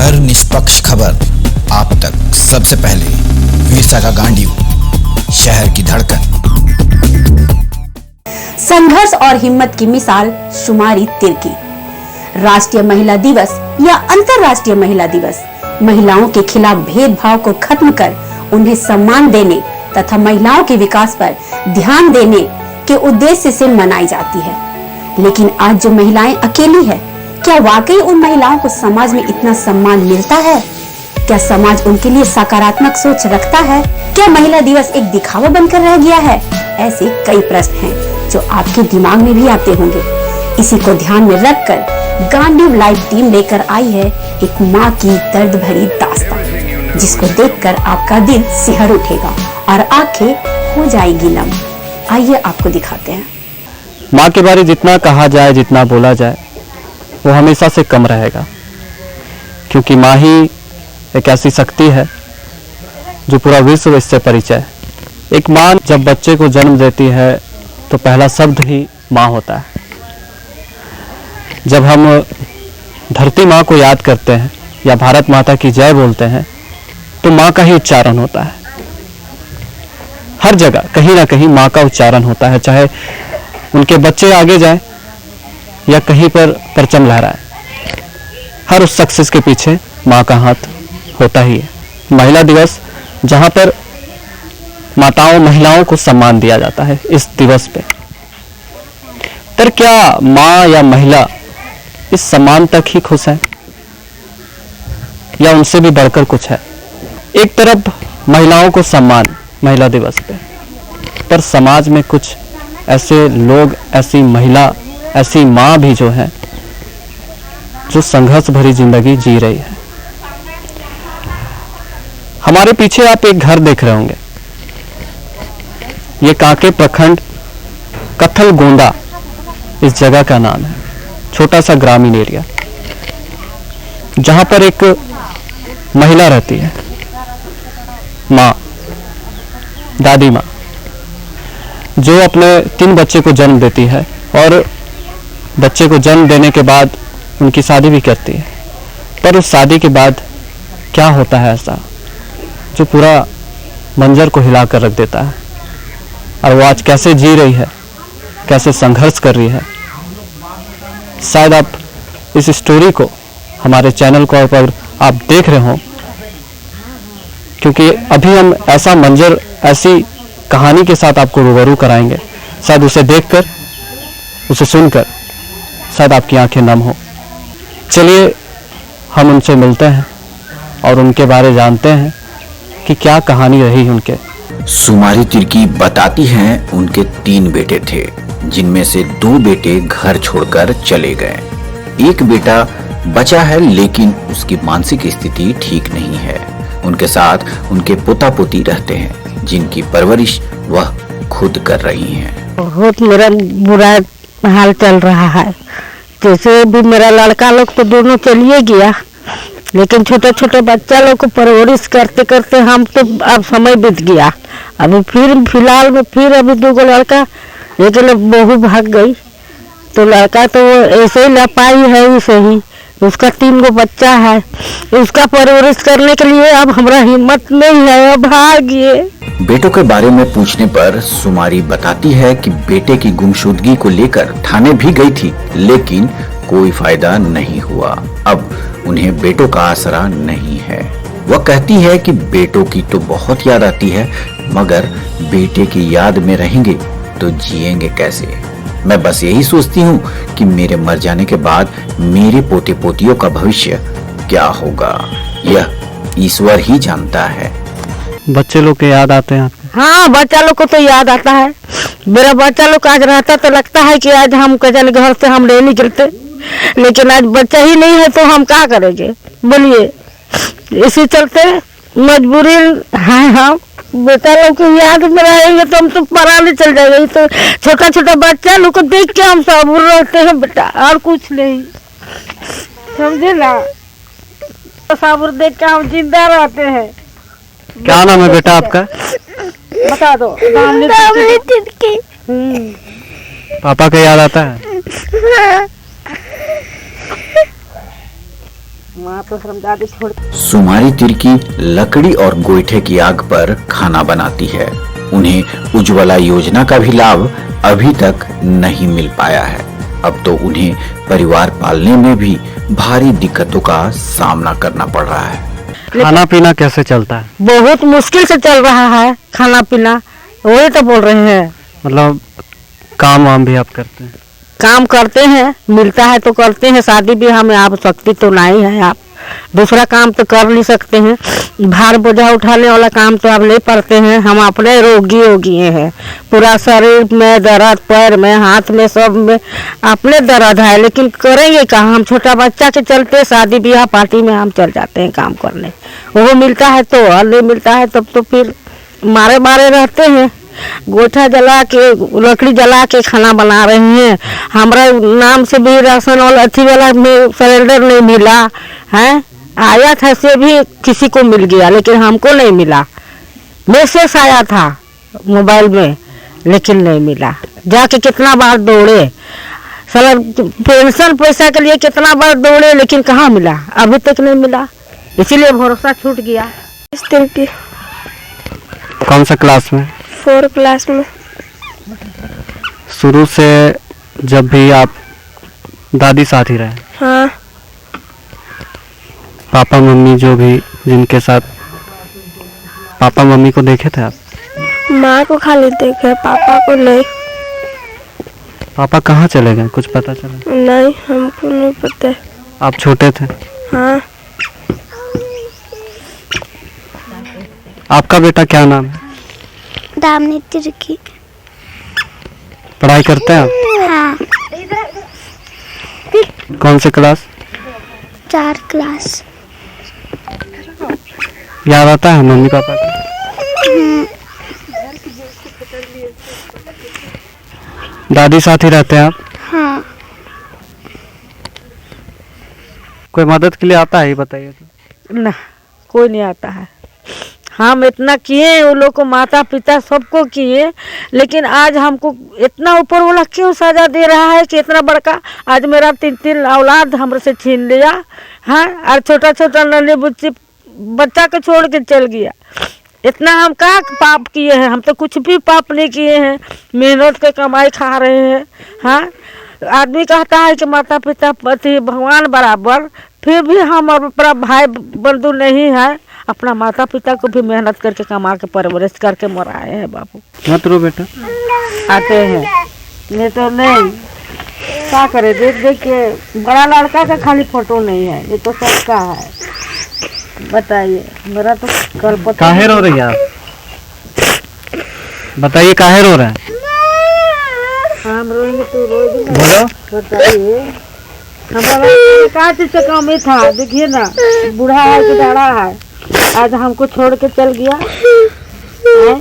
हर निष्पक्ष खबर आप तक सबसे पहले। वीरता का गांडीव, शहर की धड़कन। संघर्ष और हिम्मत की मिसाल शुमारी तिर्की। राष्ट्रीय महिला दिवस या अंतर्राष्ट्रीय महिला दिवस महिलाओं के खिलाफ भेदभाव को खत्म कर उन्हें सम्मान देने तथा महिलाओं के विकास पर ध्यान देने के उद्देश्य से मनाई जाती है। लेकिन आज जो महिलाएं अकेली है, क्या वाकई उन महिलाओं को समाज में इतना सम्मान मिलता है? क्या समाज उनके लिए सकारात्मक सोच रखता है? क्या महिला दिवस एक दिखावा बनकर रह गया है? ऐसे कई प्रश्न हैं जो आपके दिमाग में भी आते होंगे। इसी को ध्यान में रखकर गांडीव लाइव टीम लेकर आई है एक माँ की दर्द भरी दास्तान, जिसको देखकर आपका दिल सिहर उठेगा और आंखें हो जाएगी नम। आइए आपको दिखाते हैं। माँ के बारे जितना कहा जाए, जितना बोला जाए, वो हमेशा से कम रहेगा, क्योंकि माँ ही एक ऐसी शक्ति है जो पूरा विश्व इससे परिचय है। एक माँ जब बच्चे को जन्म देती है तो पहला शब्द ही माँ होता है। जब हम धरती माँ को याद करते हैं या भारत माता की जय बोलते हैं तो माँ का ही उच्चारण होता है। हर जगह कहीं ना कहीं माँ का उच्चारण होता है, चाहे उनके बच्चे आगे जाए या कहीं पर परचम लहराए, हर उस सक्सेस के पीछे माँ का हाथ होता ही है। महिला दिवस जहाँ पर माताओं महिलाओं को सम्मान दिया जाता है, इस दिवस पे पर क्या माँ या महिला इस सम्मान तक ही खुश है या उनसे भी बढ़कर कुछ है? एक तरफ महिलाओं को सम्मान महिला दिवस पे, पर समाज में कुछ ऐसे लोग, ऐसी महिला, ऐसी माँ भी जो है जो संघर्ष भरी जिंदगी जी रही है। हमारे पीछे आप एक घर देख रहे होंगे। ये कांके प्रखंड कथल गोंदा इस जगह का नाम है। छोटा सा ग्रामीण एरिया जहां पर एक महिला रहती है, माँ, दादी माँ, जो अपने 3 बच्चे को जन्म देती है और बच्चे को जन्म देने के बाद उनकी शादी भी करती है। पर उस शादी के बाद क्या होता है ऐसा जो पूरा मंजर को हिला कर रख देता है, और वो आज कैसे जी रही है, कैसे संघर्ष कर रही है। शायद आप इस स्टोरी को हमारे चैनल को पर आप देख रहे हो, क्योंकि अभी हम ऐसा मंजर, ऐसी कहानी के साथ आपको रूबरू कराएंगे। शायद उसे देखकर, उसे सुनकर शायद आपकी आंखें नम हो। चलिए हम उनसे मिलते हैं और उनके बारे जानते हैं कि क्या कहानी रही उनके। शुमारी तिर्की बताती हैं उनके 3 बेटे थे, जिनमें से 2 बेटे घर छोड़कर चले गए। एक बेटा बचा है, लेकिन उसकी मानसिक स्थिति ठीक नहीं है। उनके साथ उनके पोता पोती रहते हैं, जिनकी परवरिश वह खुद कर रही हैं। बहुत मेरा बुरा हाल चल रहा है। जैसे भी मेरा लड़का लोग तो दोनों चलिए गया, लेकिन छोटे छोटे बच्चा लोग को परवरिश करते करते हम तो अब समय बीत गया। अभी फिर फिलहाल में फिर अभी 2 लड़का, लेकिन बहू भाग गई, तो लड़का तो ऐसे ही लापाई है ही सही। उसका 3 बच्चा है, उसका परवरिश करने के लिए अब हमारा हिम्मत नहीं है, अब हार गए। बेटों के बारे में पूछने पर शुमारी बताती है कि बेटे की गुमशुदगी को लेकर थाने भी गई थी, लेकिन कोई फायदा नहीं हुआ। अब उन्हें बेटों का आसरा नहीं है। वह कहती है कि बेटों की तो बहुत याद आती है, मगर बेटे की याद में रहेंगे तो जिएंगे कैसे? मैं बस यही सोचती हूँ कि मेरे मर जाने के बाद मेरे पोते पोतियों का भविष्य क्या होगा, यह ईश्वर ही जानता है। बच्चे लोग के याद आते हैं? हाँ, बच्चा लोग को तो याद आता है। मेरा बच्चा लोग आज रहता तो लगता है कि आज हम कजन घर से हम नहीं निकलते, लेकिन आज बच्चा ही नहीं है तो हम क्या करेंगे बोलिए। इसी चलते मजबूरी है, हम बेटा लोग की याद में रहेंगे तो हम तो पराने चल जाएंगे। तो छोटा छोटा बच्चा लोग को देख के हम सबूर रहते हैं बेटा, और कुछ नहीं, समझे ना। सबूर देख के हम जिंदा रहते हैं। क्या नाम है बेटा आपका? बता दो। पापा का याद आता है? वहाँ तो शर्मजादी छोड़। सुमारी तिर्की लकड़ी और गोईठे की आग पर खाना बनाती है। उन्हें उज्ज्वला योजना का भी लाभ अभी तक नहीं मिल पाया है। अब तो उन्हें परिवार पालने में भी भारी दिक्कतों का सामना करना पड़ रहा है। खाना पीना कैसे चलता है? बहुत मुश्किल से चल रहा है खाना पीना, वही तो बोल रहे हैं। मतलब काम वाम भी आप करते हैं? काम करते हैं, मिलता है तो करते हैं। शादी ब्याह में आप शक्ति तो नहीं है, आप दूसरा काम तो कर नहीं सकते हैं। भार बोझा उठाने वाला काम तो आप नहीं करते हैं। हम अपने रोगी हो गए हैं, पूरा शरीर में दर्द, पैर में, हाथ में, सब में अपने दर्द है, लेकिन करेंगे क्या? हम छोटा बच्चा के चलते शादी ब्याह पार्टी में हम चल जाते हैं काम करने। वो मिलता है तो, और नहीं मिलता है तब तो फिर मारे मारे रहते हैं। गोइठा जला के, लकड़ी जला के खाना बना रहे हैं। हमारा नाम से भी राशन और अथी वाला में सिलेंडर नहीं मिला है। आया था से भी किसी को मिल गया, लेकिन हमको नहीं मिला। मैसेज आया था मोबाइल में, लेकिन नहीं मिला। जाके कितना बार दौड़े, साला पेंशन पैसा के लिए कितना बार दौड़े, लेकिन कहाँ मिला, अभी तक नहीं मिला। इसीलिए भरोसा छूट गया। इस दिन की कौन सा क्लास में? 4 क्लास में। शुरू से जब भी आप दादी साथ ही रहे? हाँ, पापा मम्मी जो भी जिनके साथ, पापा मम्मी को देखे थे आप? माँ को खाली देखे, पापा को नहीं। पापा कहाँ चले गए, कुछ पता चला? नहीं, हमको नहीं पता। आप छोटे थे? हाँ, आपका बेटा क्या नाम है? दामनी तिर्की। पढ़ाई करते हैं आप? हाँ, कौन से क्लास? 4 क्लास। याद आता है मम्मी पापा का? दादी साथ ही रहते हैं आप? हाँ, कोई मदद के लिए आता है, ये बताइए तो। ना, कोई नहीं आता है। हम इतना किए, वो लोग को माता पिता सबको किए, लेकिन आज हमको इतना ऊपर वाला क्यों सजा दे रहा है कि इतना बड़का आज मेरा 3 औलाद हमरे से छीन लिया। हाँ, और छोटा छोटा नन्हे बुच्ची बच्चा को छोड़ के चल गया। इतना हम क्या पाप किए हैं? हम तो कुछ भी पाप नहीं किए हैं, मेहनत के कमाई खा रहे हैं। हाँ, आदमी कहता है कि माता पिता पति भगवान बराबर, फिर भी हम अपना भाई बंधु नहीं है। अपना माता पिता को भी मेहनत करके कमा के परवरिश करके मराए हैं बाबू। मत रो बेटा। आते हैं नहीं तो नहीं, क्या करे? देख देख के बड़ा लड़का का खाली फोटो नहीं है, ये तो सबका है। बताइए, मेरा तो कल पता। काहे रो रही है आप? बताइए काहे रो रहे हैं? हम रोएंगे तो रोएंगे। बोलो। बताइए, हमारा क्या चीज का कमी था? देखिए ना, बूढ़ा है कि दाड़ा है, आज हमको छोड़ के चल गया है।